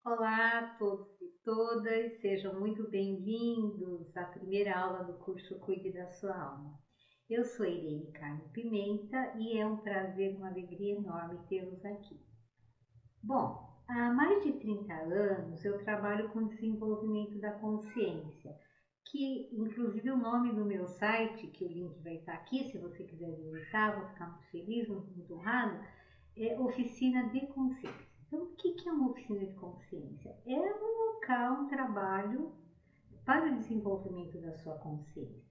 Olá a todos e todas, sejam muito bem-vindos à primeira aula do curso Cuide da Sua Alma. Eu sou Irene Carmo Pimenta e é um prazer, uma alegria enorme tê-los aqui. Bom, há mais de 30 anos eu trabalho com desenvolvimento da consciência, que inclusive o nome do meu site, que o link vai estar aqui, se você quiser visitar, vou ficar muito feliz, muito honrado, é Oficina de Consciência. Então, o que é uma oficina de consciência? É um local, um trabalho para o desenvolvimento da sua consciência.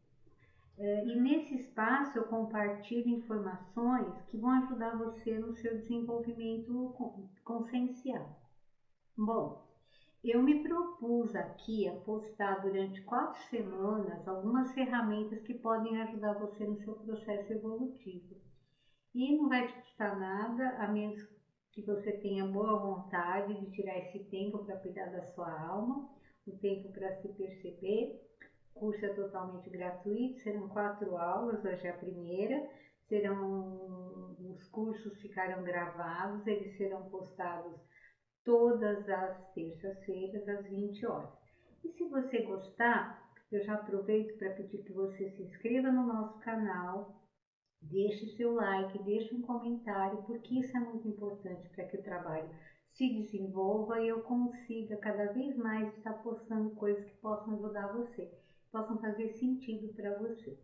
E nesse espaço eu compartilho informações que vão ajudar você no seu desenvolvimento consciencial. Bom, eu me propus aqui a postar durante 4 semanas algumas ferramentas que podem ajudar você no seu processo evolutivo. E não vai te custar nada, a menos que você tenha boa vontade de tirar esse tempo para cuidar da sua alma, um tempo para se perceber. O curso é totalmente gratuito, serão 4 aulas, hoje é a primeira. Os cursos ficarão gravados, eles serão postados todas as terças-feiras, às 20 horas. E se você gostar, eu já aproveito para pedir que você se inscreva no nosso canal, deixe seu like, deixe um comentário, porque isso é muito importante para que o trabalho se desenvolva e eu consiga cada vez mais estar postando coisas que possam ajudar você, que possam fazer sentido para você.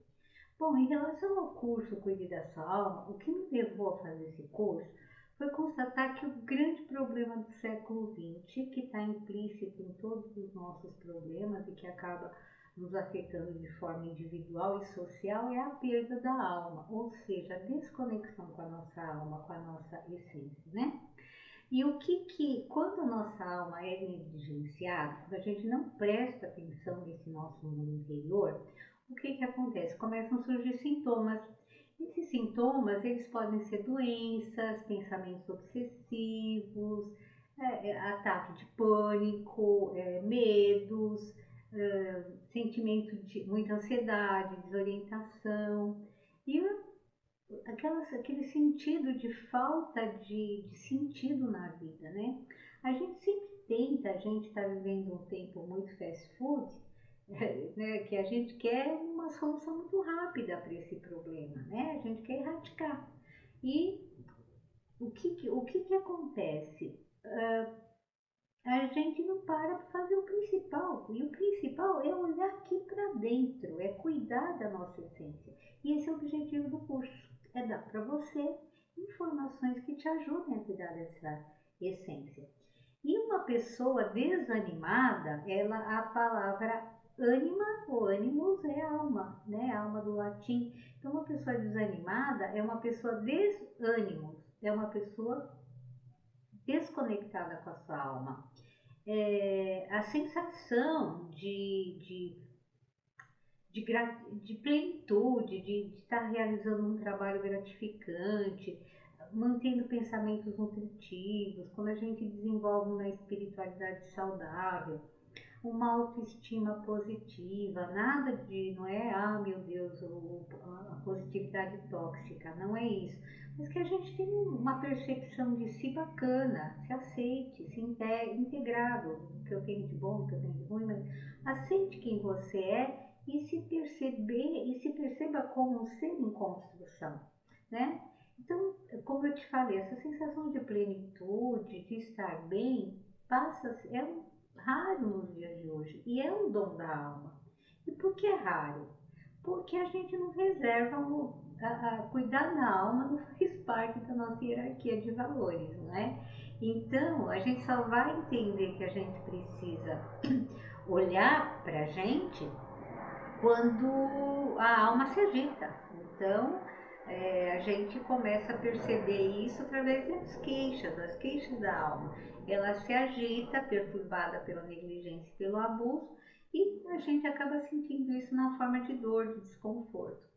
Bom, em relação ao curso Cuide da Sua Alma, o que me levou a fazer esse curso foi constatar que o grande problema do século XX, que está implícito em todos os nossos problemas e que acaba nos afetando de forma individual e social, é a perda da alma, ou seja, a desconexão com a nossa alma, com a nossa essência, né? E quando a nossa alma é negligenciada, quando a gente não presta atenção nesse nosso mundo interior, o que acontece? Começam a surgir sintomas. Esses sintomas, eles podem ser doenças, pensamentos obsessivos, ataque de pânico, medos, sentimento de muita ansiedade, desorientação e aquele sentido de falta de sentido na vida, né? A gente sempre tenta, a gente está vivendo um tempo muito fast food, né, que a gente quer uma solução muito rápida para esse problema, né? A gente quer erradicar. E o que acontece? A gente não para fazer o principal. E o principal é olhar aqui para dentro, é cuidar da nossa essência. E esse é o objetivo do curso, é dar para você informações que te ajudem a cuidar dessa essência. E uma pessoa desanimada, a palavra ânima ou ânimos é alma, né? A alma do latim. Então, uma pessoa desanimada é uma pessoa desânimos, é uma pessoa desconectada com a sua alma. A sensação de plenitude, de estar realizando um trabalho gratificante, mantendo pensamentos nutritivos, quando a gente desenvolve uma espiritualidade saudável, uma autoestima positiva, nada de, não é, meu Deus, a positividade tóxica, não é isso. Mas que a gente tem uma percepção de si bacana, se aceite, se integrado, o que eu tenho de bom, o que eu tenho de ruim, mas aceite quem você é e se perceba como um ser em construção, né? Então, como eu te falei, essa sensação de plenitude, de estar bem, é raro nos dias de hoje e é um dom da alma. E por que é raro? Porque a gente não reserva cuidar da alma não faz parte da nossa hierarquia de valores, não é? Então, a gente só vai entender que a gente precisa olhar para a gente quando a alma se agita. Então, a gente começa a perceber isso através das queixas da alma. Ela se agita, perturbada pela negligência e pelo abuso, e a gente acaba sentindo isso na forma de dor, de desconforto.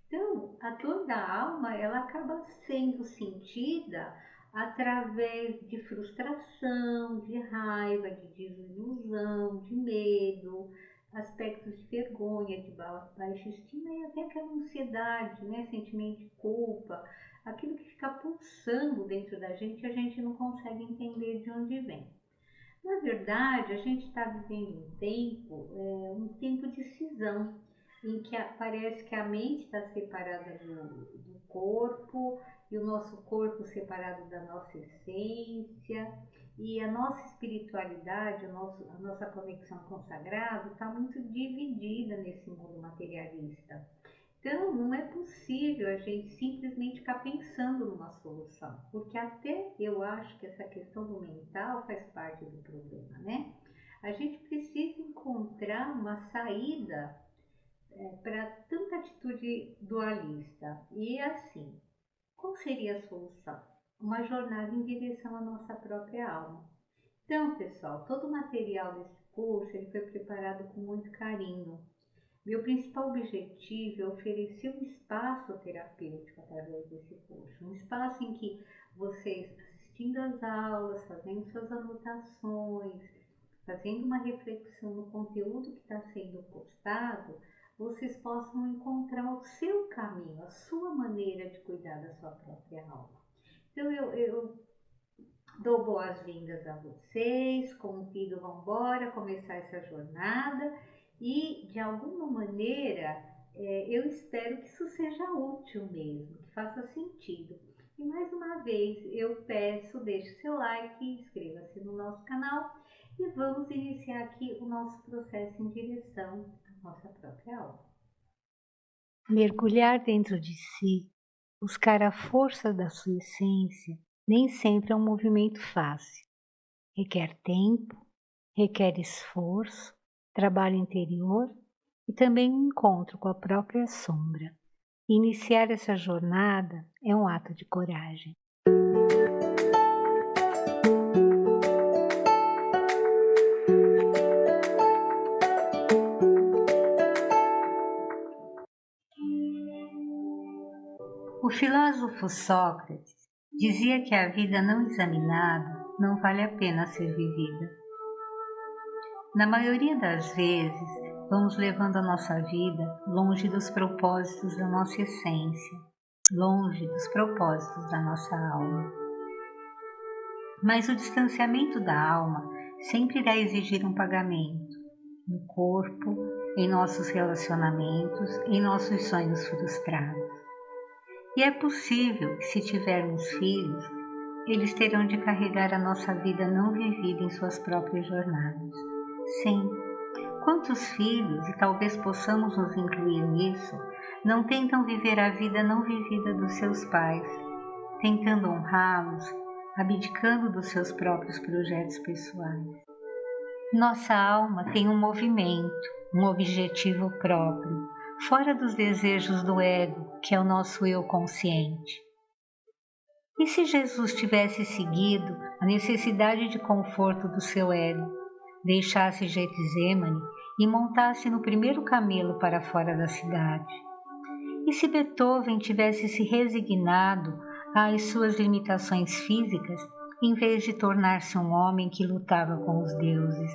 Então, a dor da alma, ela acaba sendo sentida através de frustração, de raiva, de desilusão, de medo, aspectos de vergonha, de baixa estima e até aquela ansiedade, né? Sentimento de culpa, aquilo que fica pulsando dentro da gente, a gente não consegue entender de onde vem. Na verdade, a gente está vivendo um tempo de cisão, em que parece que a mente está separada do corpo e o nosso corpo separado da nossa essência e a nossa espiritualidade, a nossa conexão com o sagrado está muito dividida nesse mundo materialista. Então, não é possível a gente simplesmente ficar pensando numa solução, porque até eu acho que essa questão do mental faz parte do problema, né? A gente precisa encontrar uma saída para tanta atitude dualista. E assim, qual seria a solução? Uma jornada em direção à nossa própria alma. Então, pessoal, todo o material desse curso ele foi preparado com muito carinho. Meu principal objetivo é oferecer um espaço terapêutico através desse curso, um espaço em que vocês, assistindo às aulas, fazendo suas anotações, fazendo uma reflexão no conteúdo que está sendo postado, vocês possam encontrar o seu caminho, a sua maneira de cuidar da sua própria alma. Então eu dou boas-vindas a vocês, convido, vamos embora começar essa jornada e de alguma maneira eu espero que isso seja útil mesmo, que faça sentido. E mais uma vez eu peço, deixe seu like, inscreva-se no nosso canal e vamos iniciar aqui o nosso processo em direção à nossa própria alma. Mergulhar dentro de si, buscar a força da sua essência, nem sempre é um movimento fácil. Requer tempo, requer esforço, trabalho interior e também um encontro com a própria sombra. Iniciar essa jornada é um ato de coragem. O filósofo Sócrates dizia que a vida não examinada não vale a pena ser vivida. Na maioria das vezes, vamos levando a nossa vida longe dos propósitos da nossa essência, longe dos propósitos da nossa alma. Mas o distanciamento da alma sempre irá exigir um pagamento, no corpo, em nossos relacionamentos, em nossos sonhos frustrados. E é possível que, se tivermos filhos, eles terão de carregar a nossa vida não vivida em suas próprias jornadas. Sim, quantos filhos, e talvez possamos nos incluir nisso, não tentam viver a vida não vivida dos seus pais, tentando honrá-los, abdicando dos seus próprios projetos pessoais. Nossa alma tem um movimento, um objetivo próprio, fora dos desejos do ego, que é o nosso eu consciente. E se Jesus tivesse seguido a necessidade de conforto do seu ego, deixasse Getsemane e montasse no primeiro camelo para fora da cidade? E se Beethoven tivesse se resignado às suas limitações físicas, em vez de tornar-se um homem que lutava com os deuses?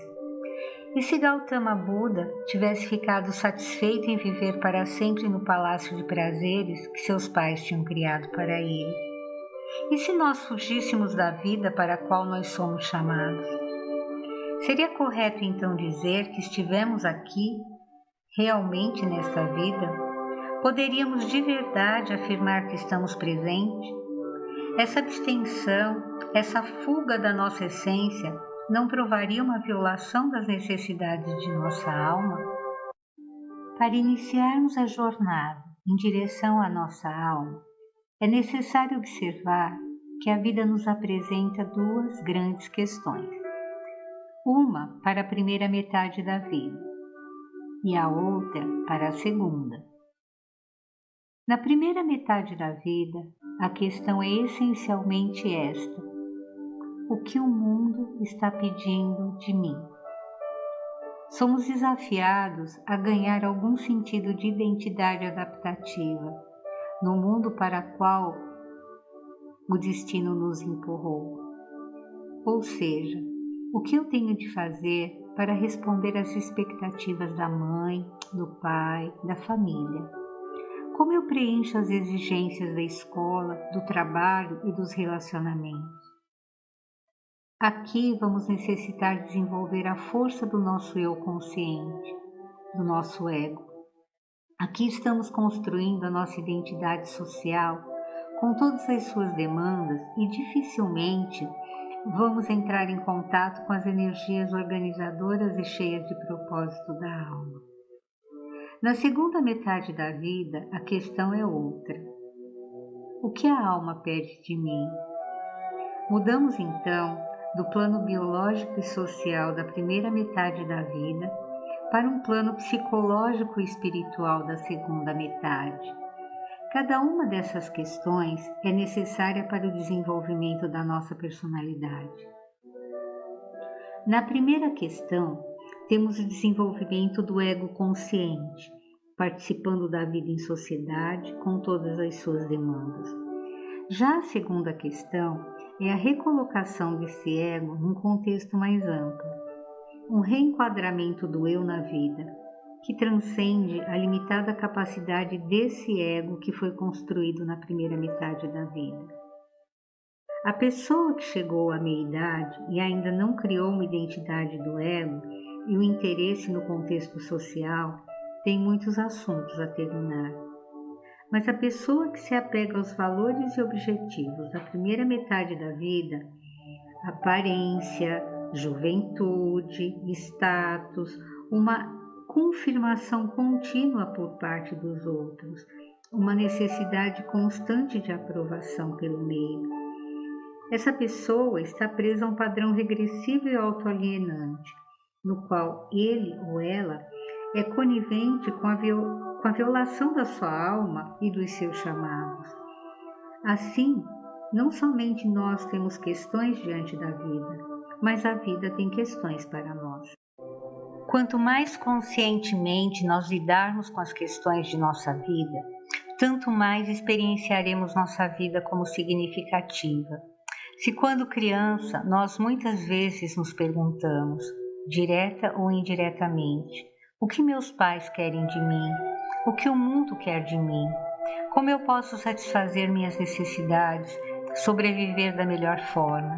E se Gautama Buda tivesse ficado satisfeito em viver para sempre no palácio de prazeres que seus pais tinham criado para ele? E se nós fugíssemos da vida para a qual nós somos chamados? Seria correto então dizer que estivemos aqui, realmente nesta vida? Poderíamos de verdade afirmar que estamos presentes? Essa abstenção, essa fuga da nossa essência, não provaria uma violação das necessidades de nossa alma? Para iniciarmos a jornada em direção à nossa alma, é necessário observar que a vida nos apresenta duas grandes questões. Uma para a primeira metade da vida e a outra para a segunda. Na primeira metade da vida, a questão é essencialmente esta: o que o mundo está pedindo de mim? Somos desafiados a ganhar algum sentido de identidade adaptativa no mundo para o qual o destino nos empurrou. Ou seja, o que eu tenho de fazer para responder às expectativas da mãe, do pai, da família? Como eu preencho as exigências da escola, do trabalho e dos relacionamentos? Aqui vamos necessitar desenvolver a força do nosso eu consciente, do nosso ego. Aqui estamos construindo a nossa identidade social com todas as suas demandas e dificilmente vamos entrar em contato com as energias organizadoras e cheias de propósito da alma. Na segunda metade da vida, a questão é outra. O que a alma pede de mim? Mudamos então do plano biológico e social da primeira metade da vida para um plano psicológico e espiritual da segunda metade. Cada uma dessas questões é necessária para o desenvolvimento da nossa personalidade. Na primeira questão, temos o desenvolvimento do ego consciente, participando da vida em sociedade com todas as suas demandas. Já a segunda questão é a recolocação desse ego num contexto mais amplo, um reenquadramento do eu na vida, que transcende a limitada capacidade desse ego que foi construído na primeira metade da vida. A pessoa que chegou à meia-idade e ainda não criou uma identidade do ego e o interesse no contexto social tem muitos assuntos a terminar. Mas a pessoa que se apega aos valores e objetivos da primeira metade da vida, aparência, juventude, status, uma confirmação contínua por parte dos outros, uma necessidade constante de aprovação pelo meio. Essa pessoa está presa a um padrão regressivo e autoalienante, no qual ele ou ela é conivente com a violação da sua alma e dos seus chamados. Assim, não somente nós temos questões diante da vida, mas a vida tem questões para nós. Quanto mais conscientemente nós lidarmos com as questões de nossa vida, tanto mais experienciaremos nossa vida como significativa. Se quando criança nós muitas vezes nos perguntamos, direta ou indiretamente, o que meus pais querem de mim? O que o mundo quer de mim? Como eu posso satisfazer minhas necessidades, sobreviver da melhor forma?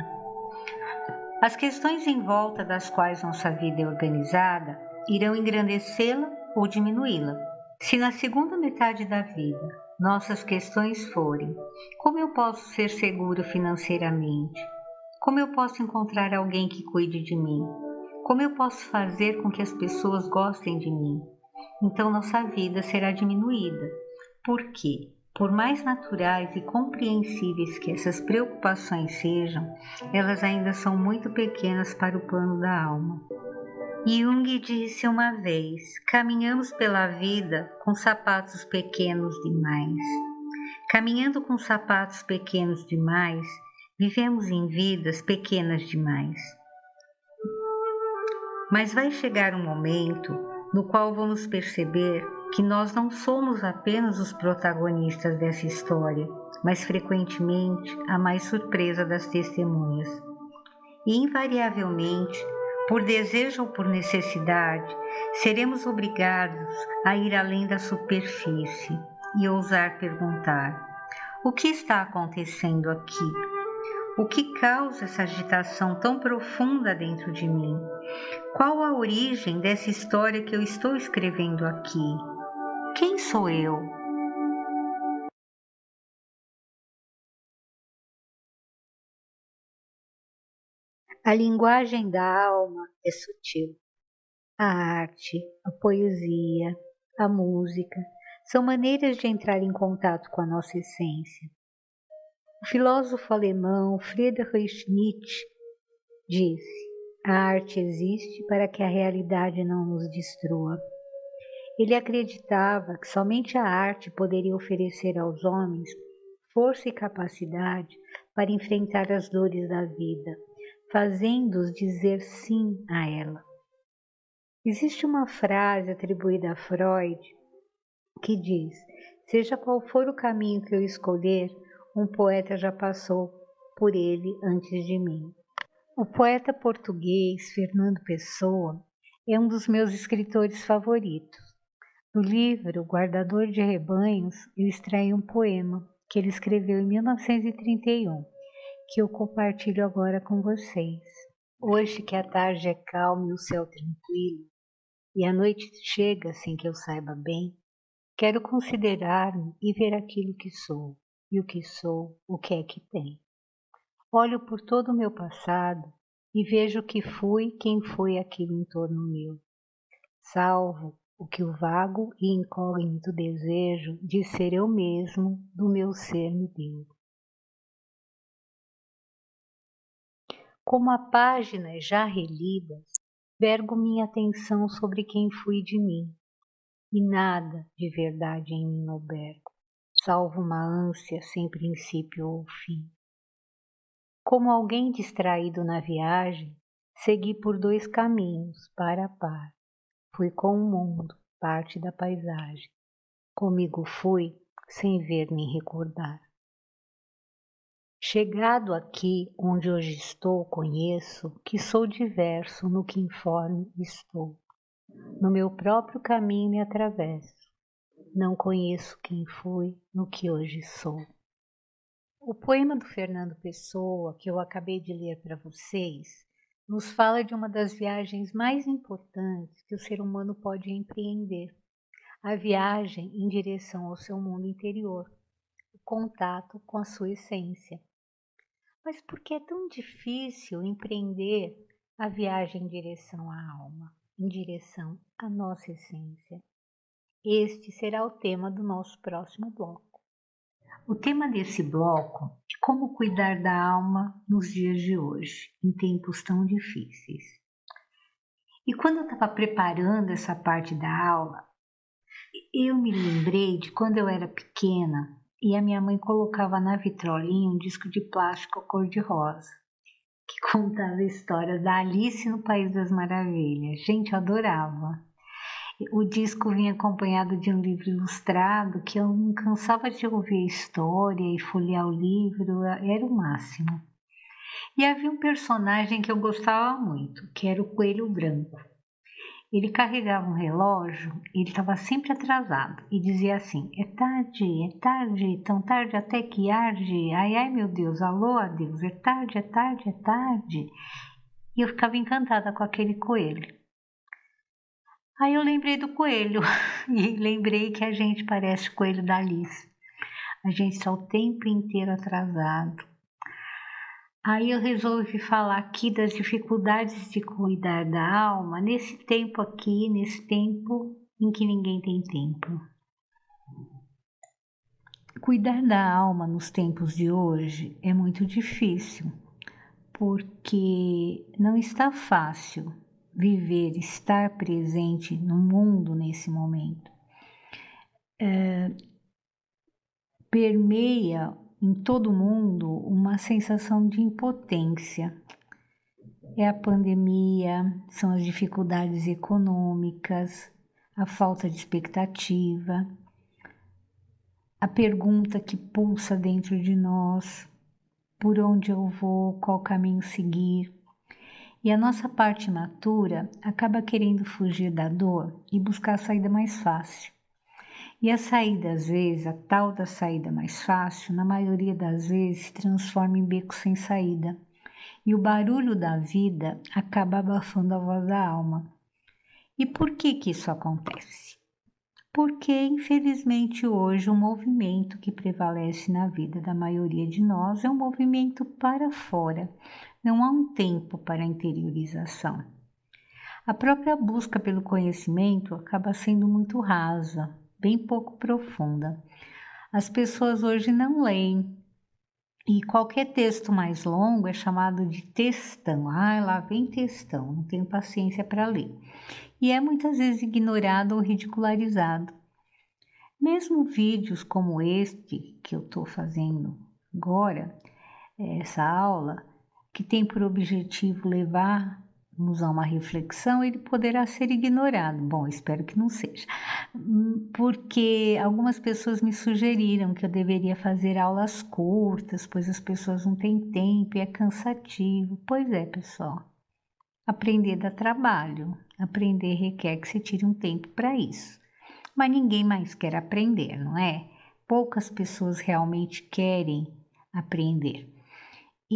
As questões em volta das quais nossa vida é organizada irão engrandecê-la ou diminuí-la. Se na segunda metade da vida nossas questões forem: como eu posso ser seguro financeiramente? Como eu posso encontrar alguém que cuide de mim? Como eu posso fazer com que as pessoas gostem de mim? Então nossa vida será diminuída. Por quê? Por mais naturais e compreensíveis que essas preocupações sejam, elas ainda são muito pequenas para o plano da alma. Jung disse uma vez: caminhamos pela vida com sapatos pequenos demais. Caminhando com sapatos pequenos demais, vivemos em vidas pequenas demais. Mas vai chegar um momento no qual vamos perceber que nós não somos apenas os protagonistas dessa história, mas frequentemente a mais surpresa das testemunhas. E invariavelmente, por desejo ou por necessidade, seremos obrigados a ir além da superfície e ousar perguntar: o que está acontecendo aqui? O que causa essa agitação tão profunda dentro de mim? Qual a origem dessa história que eu estou escrevendo aqui? Quem sou eu? A linguagem da alma é sutil. A arte, a poesia, a música são maneiras de entrar em contato com a nossa essência. O filósofo alemão Friedrich Nietzsche disse: a arte existe para que a realidade não nos destrua. Ele acreditava que somente a arte poderia oferecer aos homens força e capacidade para enfrentar as dores da vida, fazendo-os dizer sim a ela. Existe uma frase atribuída a Freud que diz: seja qual for o caminho que eu escolher, um poeta já passou por ele antes de mim. O poeta português Fernando Pessoa é um dos meus escritores favoritos. Do livro Guardador de Rebanhos, eu extraí um poema que ele escreveu em 1931, que eu compartilho agora com vocês. Hoje que a tarde é calma e o céu tranquilo, e a noite chega sem que eu saiba bem, quero considerar-me e ver aquilo que sou, e o que sou, o que é que tem. Olho por todo o meu passado e vejo que fui quem foi aquilo em torno meu, salvo o que o vago e incógnito desejo de ser eu mesmo do meu ser me deu. Como a páginas já relidas, vergo minha atenção sobre quem fui de mim, e nada de verdade em mim albergo, salvo uma ânsia sem princípio ou fim. Como alguém distraído na viagem, segui por dois caminhos, par a par. Fui com o mundo, parte da paisagem. Comigo fui, sem ver nem recordar. Chegado aqui onde hoje estou, conheço que sou diverso no que informe estou. No meu próprio caminho me atravesso. Não conheço quem fui no que hoje sou. O poema do Fernando Pessoa, que eu acabei de ler para vocês, nos fala de uma das viagens mais importantes que o ser humano pode empreender. A viagem em direção ao seu mundo interior, o contato com a sua essência. Mas por que é tão difícil empreender a viagem em direção à alma, em direção à nossa essência? Este será o tema do nosso próximo bloco. O tema desse bloco é como cuidar da alma nos dias de hoje, em tempos tão difíceis. E quando eu estava preparando essa parte da aula, eu me lembrei de quando eu era pequena e a minha mãe colocava na vitrolinha um disco de plástico cor-de-rosa, que contava a história da Alice no País das Maravilhas. Gente, eu adorava. O disco vinha acompanhado de um livro ilustrado que eu não cansava de ouvir a história e folhear o livro, era o máximo. E havia um personagem que eu gostava muito, que era o Coelho Branco. Ele carregava um relógio e ele estava sempre atrasado e dizia assim: é tarde, tão tarde até que arde, ai, ai meu Deus, alô, adeus, é tarde, é tarde, é tarde. E eu ficava encantada com aquele coelho. Aí eu lembrei do coelho e lembrei que a gente parece o coelho da Alice. A gente está o tempo inteiro atrasado. Aí eu resolvi falar aqui das dificuldades de cuidar da alma nesse tempo aqui, nesse tempo em que ninguém tem tempo. Cuidar da alma nos tempos de hoje é muito difícil, porque não está fácil viver, estar presente no mundo nesse momento. Permeia em todo mundo uma sensação de impotência. É a pandemia, são as dificuldades econômicas, a falta de expectativa, a pergunta que pulsa dentro de nós, por onde eu vou, qual caminho seguir. E a nossa parte imatura acaba querendo fugir da dor e buscar a saída mais fácil. E a saída, às vezes, a tal da saída mais fácil, na maioria das vezes se transforma em beco sem saída. E o barulho da vida acaba abafando a voz da alma. E por que isso acontece? Porque, infelizmente, hoje o movimento que prevalece na vida da maioria de nós é um movimento para fora. Não há um tempo para a interiorização. A própria busca pelo conhecimento acaba sendo muito rasa, bem pouco profunda. As pessoas hoje não leem e qualquer texto mais longo é chamado de textão. Ah, lá vem textão, não tenho paciência para ler. E é muitas vezes ignorado ou ridicularizado. Mesmo vídeos como este que eu estou fazendo agora, essa aula, que tem por objetivo levar-nos a uma reflexão, ele poderá ser ignorado. Bom, espero que não seja. Porque algumas pessoas me sugeriram que eu deveria fazer aulas curtas, pois as pessoas não têm tempo e é cansativo. Pois é, pessoal. Aprender dá trabalho. Aprender requer que você tire um tempo para isso. Mas ninguém mais quer aprender, não é? Poucas pessoas realmente querem aprender.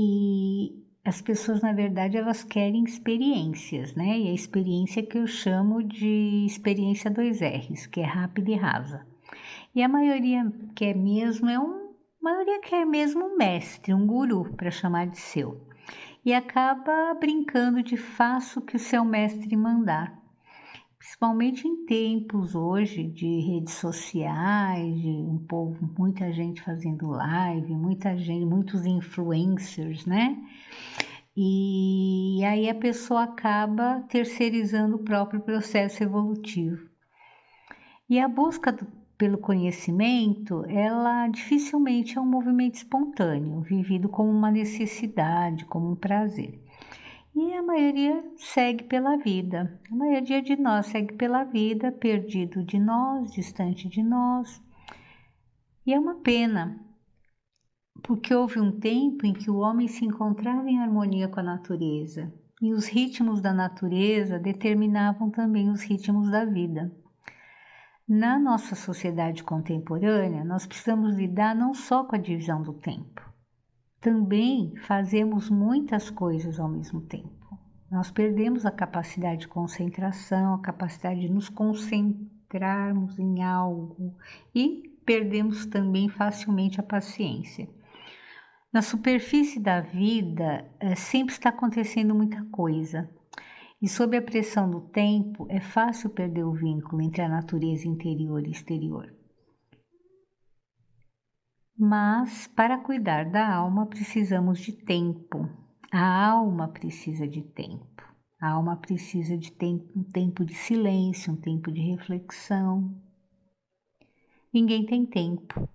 E as pessoas, na verdade, elas querem experiências, né? E a experiência que eu chamo de experiência 2Rs, que é rápida e rasa. E a maioria quer mesmo um mestre, um guru, para chamar de seu. E acaba brincando de faça o que o seu mestre mandar. Principalmente em tempos hoje de redes sociais, de muita gente fazendo live, muitos influencers, né? E aí a pessoa acaba terceirizando o próprio processo evolutivo. E a busca pelo conhecimento, ela dificilmente é um movimento espontâneo, vivido como uma necessidade, como um prazer. E a maioria segue pela vida. A maioria de nós segue pela vida, perdido de nós, distante de nós. E é uma pena, porque houve um tempo em que o homem se encontrava em harmonia com a natureza. E os ritmos da natureza determinavam também os ritmos da vida. Na nossa sociedade contemporânea, nós precisamos lidar não só com a divisão do tempo. Também fazemos muitas coisas ao mesmo tempo. Nós perdemos a capacidade de concentração, a capacidade de nos concentrarmos em algo e perdemos também facilmente a paciência. Na superfície da vida sempre está acontecendo muita coisa e sob a pressão do tempo é fácil perder o vínculo entre a natureza interior e exterior. Mas para cuidar da alma precisamos de tempo. A alma precisa de tempo. A alma precisa de um tempo de silêncio, um tempo de reflexão. Ninguém tem tempo.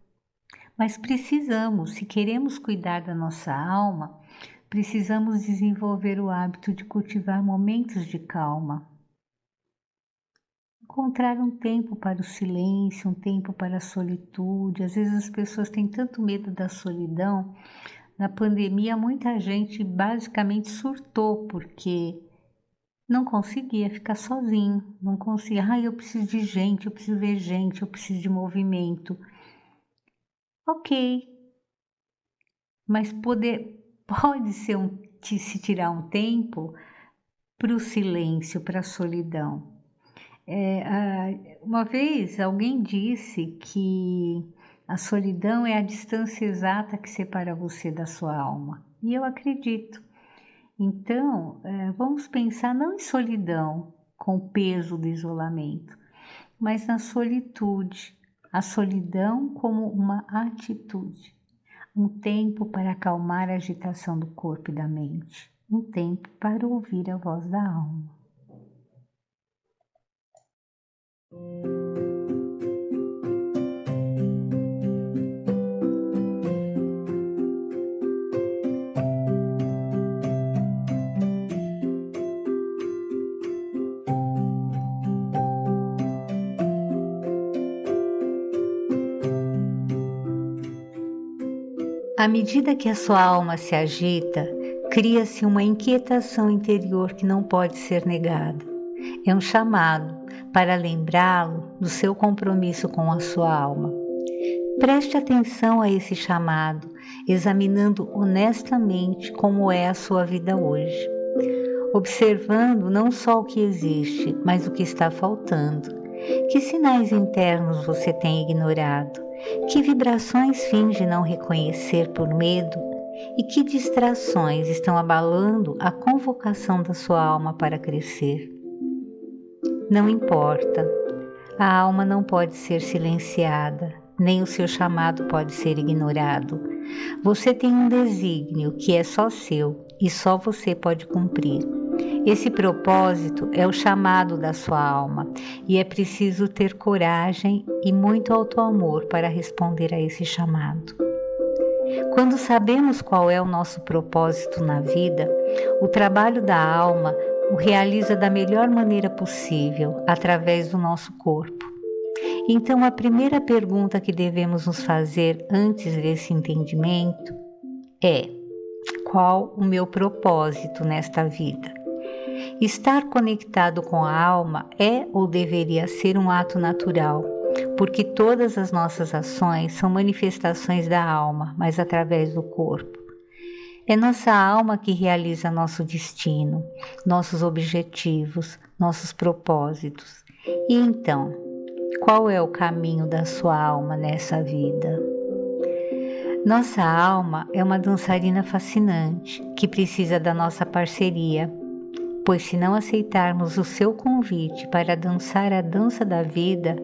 Mas precisamos, se queremos cuidar da nossa alma, precisamos desenvolver o hábito de cultivar momentos de calma. Encontrar um tempo para o silêncio, um tempo para a solitude. Às vezes as pessoas têm tanto medo da solidão. Na pandemia, muita gente basicamente surtou porque não conseguia ficar sozinho, não conseguia. Eu preciso de gente, eu preciso ver gente, eu preciso de movimento. Ok, mas pode ser se tirar um tempo para o silêncio, para a solidão. Uma vez alguém disse que a solidão é a distância exata que separa você da sua alma. E eu acredito. Então, vamos pensar não em solidão, com o peso do isolamento, mas na solitude. A solidão como uma atitude. Um tempo para acalmar a agitação do corpo e da mente. Um tempo para ouvir a voz da alma. À medida que a sua alma se agita, cria-se uma inquietação interior que não pode ser negada. É um chamado para lembrá-lo do seu compromisso com a sua alma. Preste atenção a esse chamado, examinando honestamente como é a sua vida hoje. Observando não só o que existe, mas o que está faltando. Que sinais internos você tem ignorado? Que vibrações finge não reconhecer por medo? E que distrações estão abalando a convocação da sua alma para crescer? Não importa, a alma não pode ser silenciada, nem o seu chamado pode ser ignorado. Você tem um desígnio que é só seu e só você pode cumprir. Esse propósito é o chamado da sua alma e é preciso ter coragem e muito auto-amor para responder a esse chamado. Quando sabemos qual é o nosso propósito na vida, o trabalho da alma o realiza da melhor maneira possível, através do nosso corpo. Então, a primeira pergunta que devemos nos fazer antes desse entendimento é: qual o meu propósito nesta vida? Estar conectado com a alma é ou deveria ser um ato natural, porque todas as nossas ações são manifestações da alma, mas através do corpo. É nossa alma que realiza nosso destino, nossos objetivos, nossos propósitos. E então, qual é o caminho da sua alma nessa vida? Nossa alma é uma dançarina fascinante que precisa da nossa parceria, pois se não aceitarmos o seu convite para dançar a dança da vida,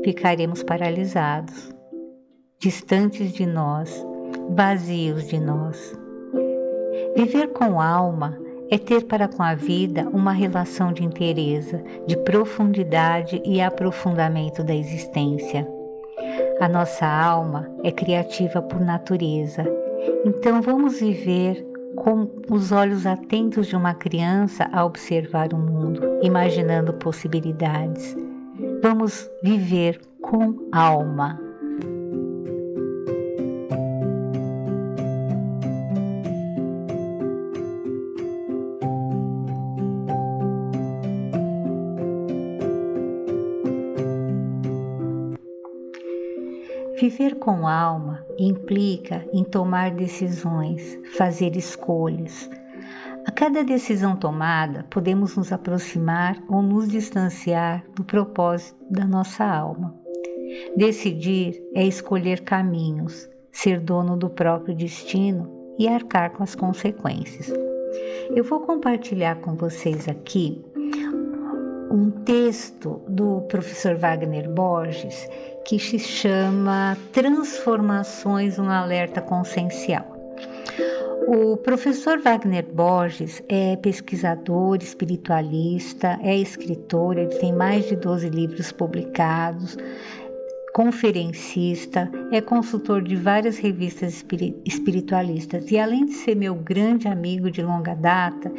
ficaremos paralisados, distantes de nós, vazios de nós. Viver com alma é ter para com a vida uma relação de inteireza, de profundidade e aprofundamento da existência. A nossa alma é criativa por natureza, então vamos viver com os olhos atentos de uma criança a observar o mundo, imaginando possibilidades. Vamos viver com alma. Viver com alma implica em tomar decisões, fazer escolhas. A cada decisão tomada, podemos nos aproximar ou nos distanciar do propósito da nossa alma. Decidir é escolher caminhos, ser dono do próprio destino e arcar com as consequências. Eu vou compartilhar com vocês aqui um texto do professor Wagner Borges que se chama Transformações, um alerta consciencial. O professor Wagner Borges é pesquisador, espiritualista, é escritor, ele tem mais de 12 livros publicados, conferencista, é consultor de várias revistas espiritualistas e além de ser meu grande amigo de longa data,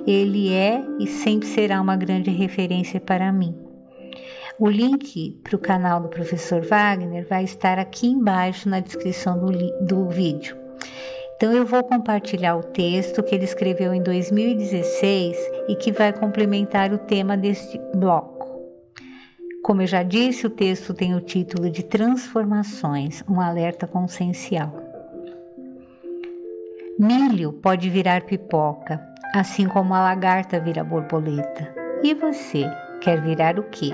ele é e sempre será uma grande referência para mim. O link para o canal do professor Wagner vai estar aqui embaixo na descrição do vídeo. Então eu vou compartilhar o texto que ele escreveu em 2016 e que vai complementar o tema deste bloco. Como eu já disse, o texto tem o título de Transformações, um alerta consciencial. Milho pode virar pipoca, assim como a lagarta vira borboleta. E você, quer virar o quê?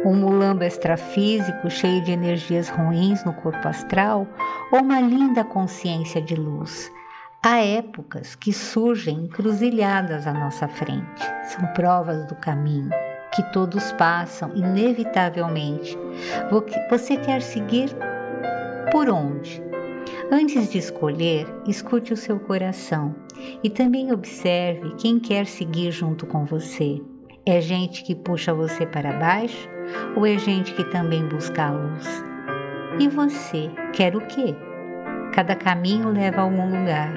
Um mulambo extrafísico cheio de energias ruins no corpo astral ou uma linda consciência de luz? Há épocas que surgem encruzilhadas à nossa frente, são provas do caminho que todos passam inevitavelmente. Você quer seguir por onde? Antes de escolher, escute o seu coração e também observe quem quer seguir junto com você. É gente que puxa você para baixo ou é gente que também busca a luz? E você, quer o quê? Cada caminho leva a algum lugar.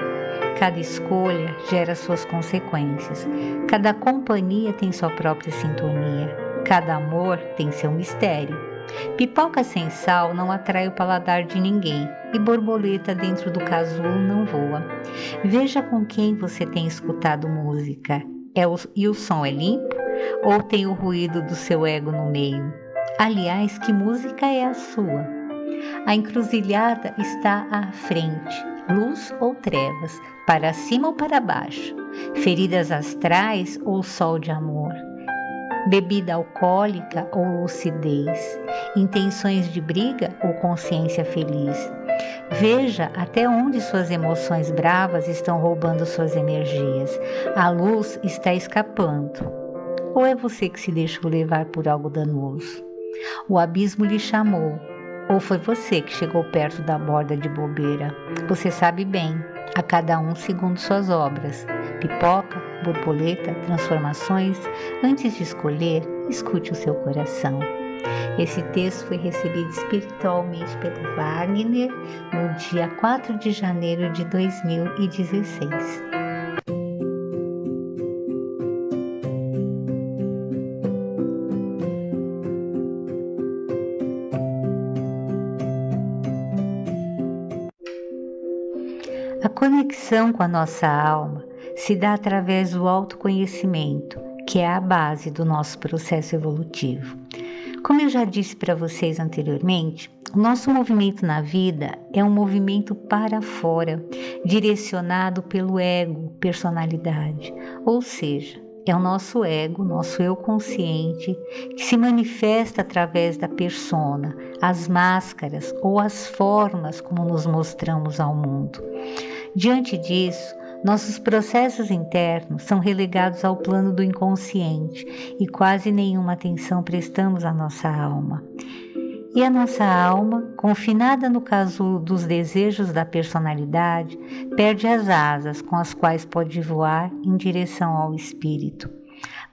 Cada escolha gera suas consequências. Cada companhia tem sua própria sintonia. Cada amor tem seu mistério. Pipoca sem sal não atrai o paladar de ninguém e borboleta dentro do casulo não voa. Veja com quem você tem escutado música. E o som é limpo? Ou tem o ruído do seu ego no meio? Aliás, que música é a sua? A encruzilhada está à frente, luz ou trevas, para cima ou para baixo, feridas astrais ou sol de amor, bebida alcoólica ou lucidez, intenções de briga ou consciência feliz. Veja até onde suas emoções bravas estão roubando suas energias. A luz está escapando. Ou é você que se deixou levar por algo danoso? O abismo lhe chamou. Ou foi você que chegou perto da borda de bobeira? Você sabe bem, a cada um segundo suas obras. Pipoca, borboleta, transformações. Antes de escolher, escute o seu coração. Esse texto foi recebido espiritualmente pelo Wagner no dia 4 de janeiro de 2016. A conexão com a nossa alma se dá através do autoconhecimento, que é a base do nosso processo evolutivo. Como eu já disse para vocês anteriormente, o nosso movimento na vida é um movimento para fora, direcionado pelo ego, personalidade, ou seja, é o nosso ego, nosso eu consciente, que se manifesta através da persona, as máscaras ou as formas como nos mostramos ao mundo. Diante disso, nossos processos internos são relegados ao plano do inconsciente e quase nenhuma atenção prestamos à nossa alma. E a nossa alma, confinada no casulo dos desejos da personalidade, perde as asas com as quais pode voar em direção ao espírito.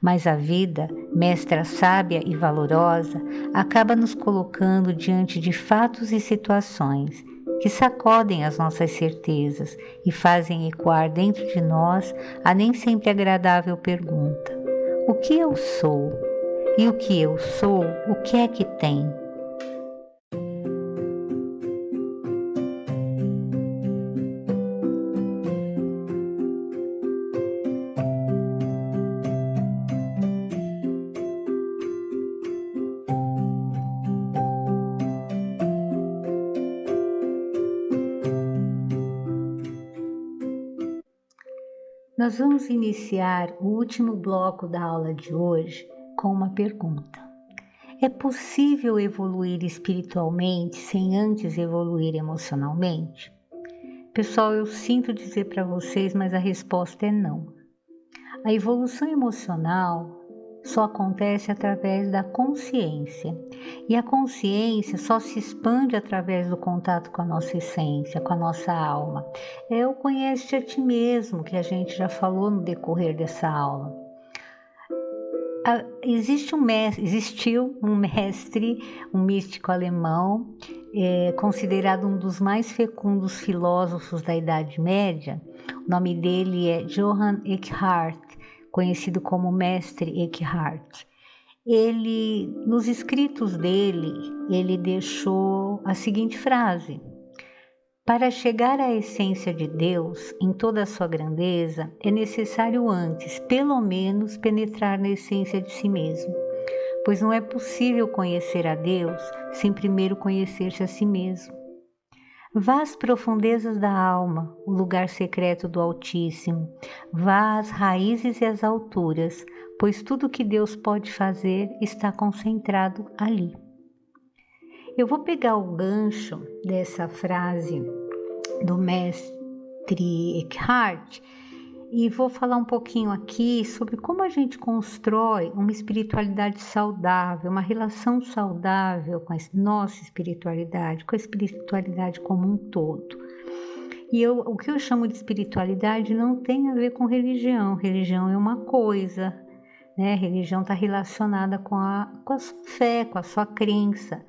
Mas a vida, mestra sábia e valorosa, acaba nos colocando diante de fatos e situações que sacodem as nossas certezas e fazem ecoar dentro de nós a nem sempre agradável pergunta: o que eu sou? E o que eu sou, o que é que tem? Nós vamos iniciar o último bloco da aula de hoje com uma pergunta. É possível evoluir espiritualmente sem antes evoluir emocionalmente? Pessoal, eu sinto dizer para vocês, mas a resposta é não. A evolução emocional só acontece através da consciência. E a consciência só se expande através do contato com a nossa essência, com a nossa alma. É o conhece a ti mesmo, que a gente já falou no decorrer dessa aula. Existiu um mestre, um místico alemão, considerado um dos mais fecundos filósofos da Idade Média. O nome dele é Johann Eckhart, conhecido como Mestre Eckhart. Ele, nos escritos dele, ele deixou a seguinte frase: para chegar à essência de Deus em toda a sua grandeza, é necessário antes, pelo menos, penetrar na essência de si mesmo, pois não é possível conhecer a Deus sem primeiro conhecer-se a si mesmo. Vá às profundezas da alma, o lugar secreto do Altíssimo. Vá às raízes e às alturas, pois tudo que Deus pode fazer está concentrado ali. Eu vou pegar o gancho dessa frase do mestre Eckhart e vou falar um pouquinho aqui sobre como a gente constrói uma espiritualidade saudável, uma relação saudável com a nossa espiritualidade, com a espiritualidade como um todo. E o que eu chamo de espiritualidade não tem a ver com religião. Religião é uma coisa, né? Religião está relacionada com a sua fé, com a sua crença.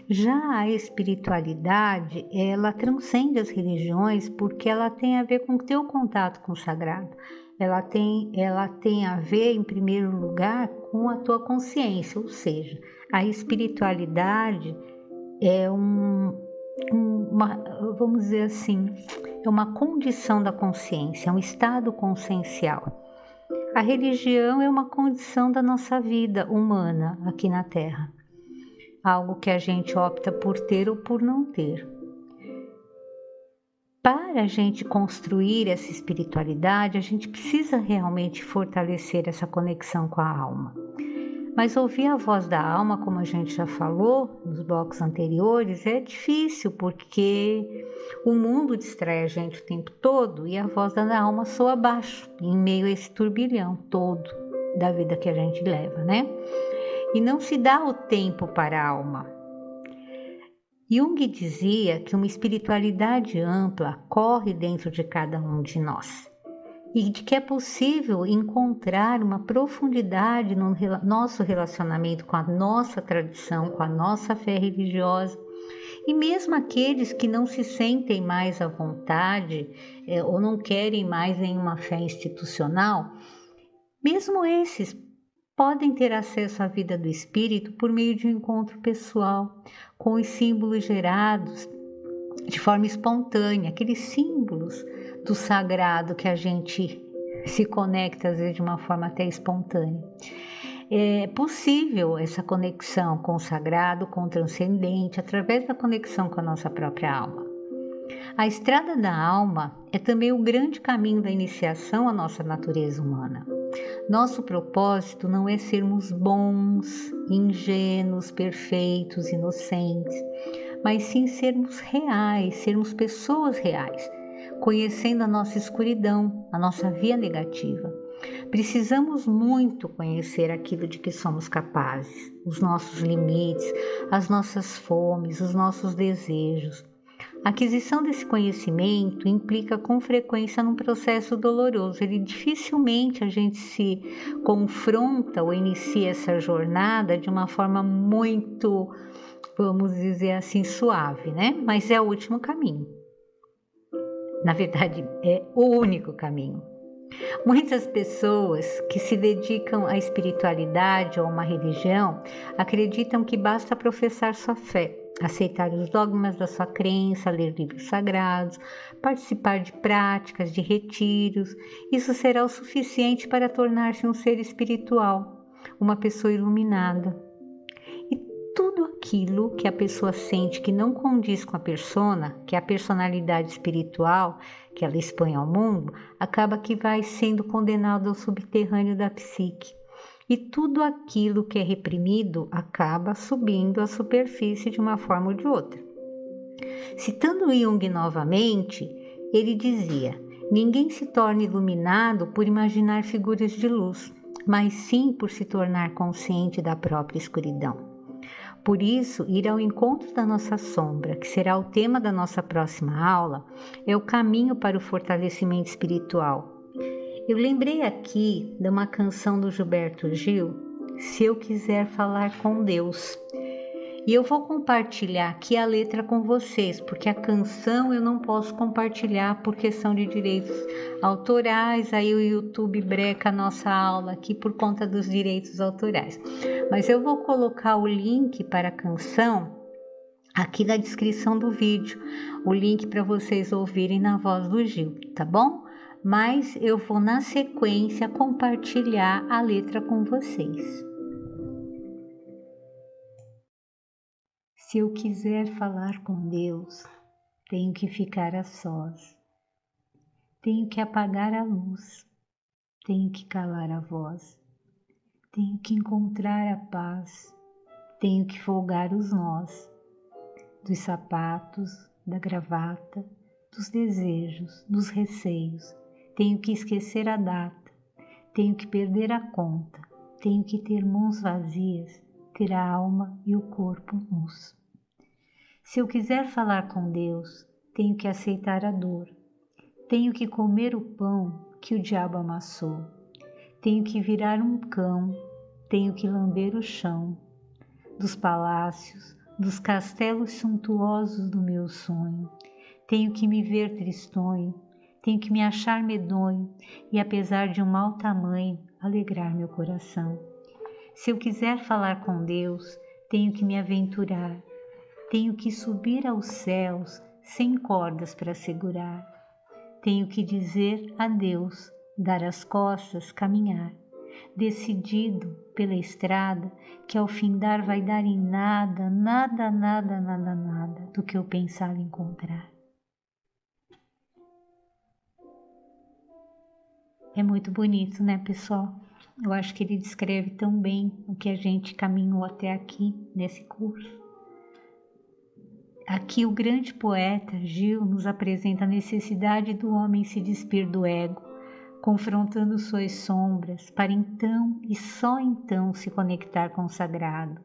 Já a espiritualidade, ela transcende as religiões porque ela tem a ver com o teu contato com o sagrado. Ela tem a ver, em primeiro lugar, com a tua consciência, ou seja, a espiritualidade é vamos dizer assim, é uma condição da consciência, é um estado consciencial. A religião é uma condição da nossa vida humana aqui na Terra, algo que a gente opta por ter ou por não ter. Para a gente construir essa espiritualidade, a gente precisa realmente fortalecer essa conexão com a alma. Mas ouvir a voz da alma, como a gente já falou nos blocos anteriores, é difícil porque o mundo distrai a gente o tempo todo e a voz da alma soa abaixo, em meio a esse turbilhão todo da vida que a gente leva, né? E não se dá o tempo para a alma. Jung dizia que uma espiritualidade ampla corre dentro de cada um de nós e de que é possível encontrar uma profundidade no nosso relacionamento com a nossa tradição, com a nossa fé religiosa. E mesmo aqueles que não se sentem mais à vontade ou não querem mais nenhuma fé institucional, mesmo esses podem ter acesso à vida do espírito por meio de um encontro pessoal, com os símbolos gerados de forma espontânea, aqueles símbolos do sagrado que a gente se conecta às vezes de uma forma até espontânea. É possível essa conexão com o sagrado, com o transcendente, através da conexão com a nossa própria alma. A estrada da alma é também o grande caminho da iniciação à nossa natureza humana. Nosso propósito não é sermos bons, ingênuos, perfeitos, inocentes, mas sim sermos reais, sermos pessoas reais, conhecendo a nossa escuridão, a nossa via negativa. Precisamos muito conhecer aquilo de que somos capazes, os nossos limites, as nossas fomes, os nossos desejos. A aquisição desse conhecimento implica com frequência num processo doloroso. Dificilmente a gente se confronta ou inicia essa jornada de uma forma muito, vamos dizer assim, suave, né? Mas é o último caminho. Na verdade, é o único caminho. Muitas pessoas que se dedicam à espiritualidade ou a uma religião acreditam que basta professar sua fé, aceitar os dogmas da sua crença, ler livros sagrados, participar de práticas, de retiros. Isso será o suficiente para tornar-se um ser espiritual, uma pessoa iluminada. E tudo aquilo que a pessoa sente que não condiz com a persona, que é a personalidade espiritual que ela expõe ao mundo, acaba que vai sendo condenado ao subterrâneo da psique. E tudo aquilo que é reprimido acaba subindo à superfície de uma forma ou de outra. Citando Jung novamente, ele dizia: ninguém se torna iluminado por imaginar figuras de luz, mas sim por se tornar consciente da própria escuridão. Por isso, ir ao encontro da nossa sombra, que será o tema da nossa próxima aula, é o caminho para o fortalecimento espiritual. Eu lembrei aqui de uma canção do Gilberto Gil, Se Eu Quiser Falar com Deus. E eu vou compartilhar aqui a letra com vocês, porque a canção eu não posso compartilhar por questão de direitos autorais, aí o YouTube breca a nossa aula aqui por conta dos direitos autorais. Mas eu vou colocar o link para a canção aqui na descrição do vídeo, o link para vocês ouvirem na voz do Gil, tá bom? Mas eu vou na sequência compartilhar a letra com vocês. Se eu quiser falar com Deus, tenho que ficar a sós. Tenho que apagar a luz, tenho que calar a voz. Tenho que encontrar a paz, tenho que folgar os nós. Dos sapatos, da gravata, dos desejos, dos receios. Tenho que esquecer a data, tenho que perder a conta. Tenho que ter mãos vazias, ter a alma e o corpo nus. Se eu quiser falar com Deus, tenho que aceitar a dor. Tenho que comer o pão que o diabo amassou. Tenho que virar um cão, tenho que lamber o chão. Dos palácios, dos castelos suntuosos do meu sonho. Tenho que me ver tristonho, tenho que me achar medonho e, apesar de um mau tamanho, alegrar meu coração. Se eu quiser falar com Deus, tenho que me aventurar. Tenho que subir aos céus sem cordas para segurar. Tenho que dizer adeus, dar as costas, caminhar. Decidido pela estrada que ao findar vai dar em nada, nada, nada, nada, nada do que eu pensava encontrar. É muito bonito, né, pessoal? Eu acho que ele descreve tão bem o que a gente caminhou até aqui nesse curso. Aqui o grande poeta Gil nos apresenta a necessidade do homem se despir do ego, confrontando suas sombras, para então e só então se conectar com o sagrado.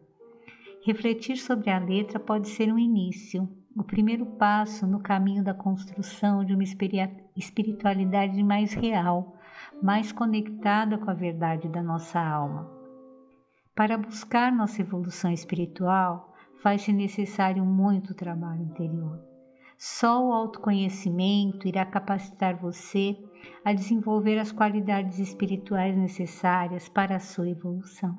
Refletir sobre a letra pode ser um início, o primeiro passo no caminho da construção de uma espiritualidade mais real, mais conectada com a verdade da nossa alma. Para buscar nossa evolução espiritual, faz-se necessário muito trabalho interior. Só o autoconhecimento irá capacitar você a desenvolver as qualidades espirituais necessárias para a sua evolução.